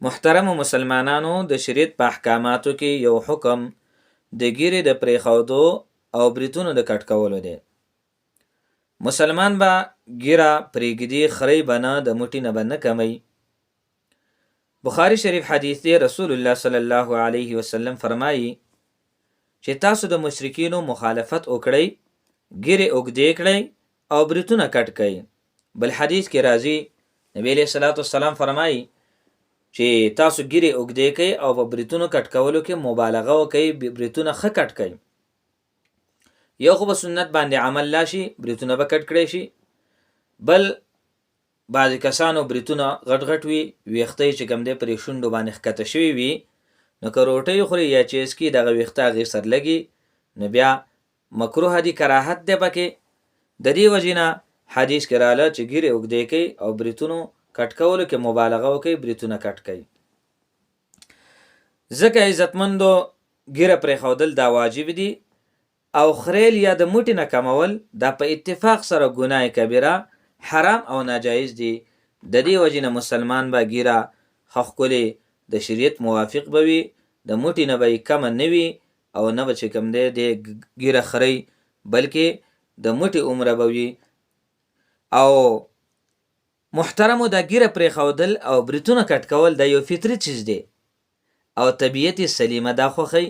محترم مسلمانانو، د شریعت په احکاماتو کې یو حکم د ګیرې د پریښودو او بریتونو د کټ کولو دی. مسلمان به ګیره پرېږدي، خری به نه، د موټي نه به نه کمی. بخاری شریف حدیث دی، رسول الله صلی الله علیه وسلم فرمایي چې تاسو د مشرکینو مخالفت وکړئ، ګیرې اوږدې کړئ او بریتونه کټ کړئ. بل حدیث کې راځي، نبی علیه الصلاة والسلام فرمایي چې تاسو ګیرې اوږدې کړئ او په بریتونو کټ کولو کې مبالغه وکړئ، بریتونه ښه کټ کړئ. یو خو به سنت باندې عمل لاشي، بریتونه به کټ کړی شي. بل بعضې کسانو بریتونه غټ غټ وي، ویښته چې کوم دی پرې شونډو باندې ښکته شوي وي، نو که روټۍ خوري یا چې اسکي دغه ویښته هغې سر لګي، نو بیا مکروه دي، کراهت دی پکې. د دې وجې نه حدیث کې راله چې ګیرې اوږدې کوي او بریتونو کټ کولو کې مبالغه وکړي، بریتونه کټ کوي. ځکه عزتمندو ګیره پرېښودل دا واجب دي، او خریل یا د موټي نه کمول دا په اتفاق سره ګناه کبیره، حرام او ناجایز دي. د دې وجې نه مسلمان به ګیره ښه ښکلې د شریعت موافق به وي، د موټي نه به یې کمه نه وي او نه به چې کوم دی د ګیره خری، بلکې د موټي عمره به وي. او محترمو دا ګیره پرېښودل او بریتونه کټ کول دا یو فطري چیز دی او طبیعت سلیمه دا خوښوي.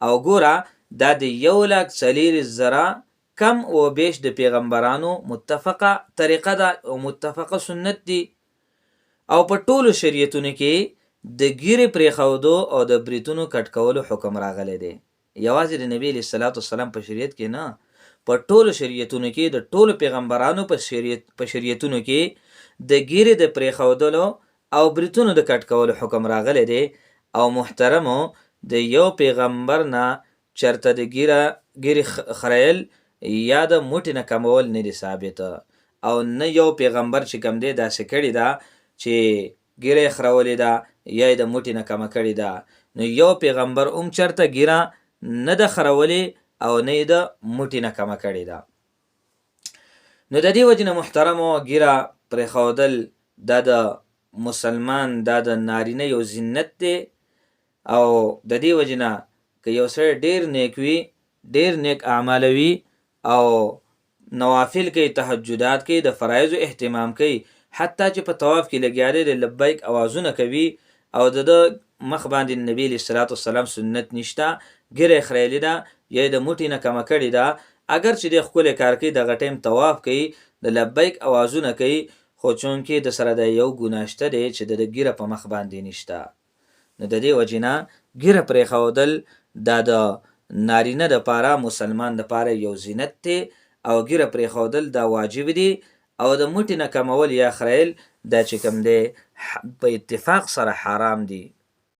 او ګوره دا د 1,40,000 کم و بیش د پیغمبرانو متفقه طریقه ده او متفقه سنت دی. او په ټولو شریعتونو کې د ګیرې پرېښودو او د بریتونو کټ کولو حکم راغلی دی. یوازې د نبی علیه الصلاة والسلام په شریعت کې نه، په ټولو شریعتونو کې د ټولو پیغمبرانو په شریعتونو کې د ګیرې د پرېښودلو او بریتونو د کټ کولو حکم راغلی دی. او محترمو د یو پیغمبر نه چرته د ګیرې خریل یا د موټي نه کمول نه دي ثابته، او نه یو پیغمبر چې کوم دی داسې کړې ده چې ګیره یې خرولې ده یا یې د موټي نه کمه کړې ده. نو یو پیغمبر هم چرته ګیره نه ده خرولې او نه یې د موټي نه کمه کړې ده. نو د دې وجې نه محترمو ګیره پرېښودل دا د مسلمان دا د نارینه یو زینت دی. او د دې وجې نه که یو سړی ډېر نیک وي، ډېر نیک اعمال وي او نوافل کوي، تهجدات کوي، د فرایضو اهتمام کوي، حتی چې په طواف کې لګیا دی د لبیک اوازونه کوي او د مخ باندې نبی علیه الصلاة والسلام سنت نشته، ګیره یې خریلې ده یا د موټي نه کمه کړې ده، اگر چې دی ښکلی کار کوي، دغه ټیم طواف کوي، د لبیک اوازونه کوي، خو چونکې د سره د یو ګناه شته دی چې د ګیره په مخ باندې نشته. نو د دې وجې نه ګیره پرېښودل دا د نارینه دپاره، مسلمان دپاره یو زینت دی او ګیره پرېښودل دا واجب دی. او د موټي نه کمول یا خریل دا چې کوم دی په اتفاق سره حرام دی.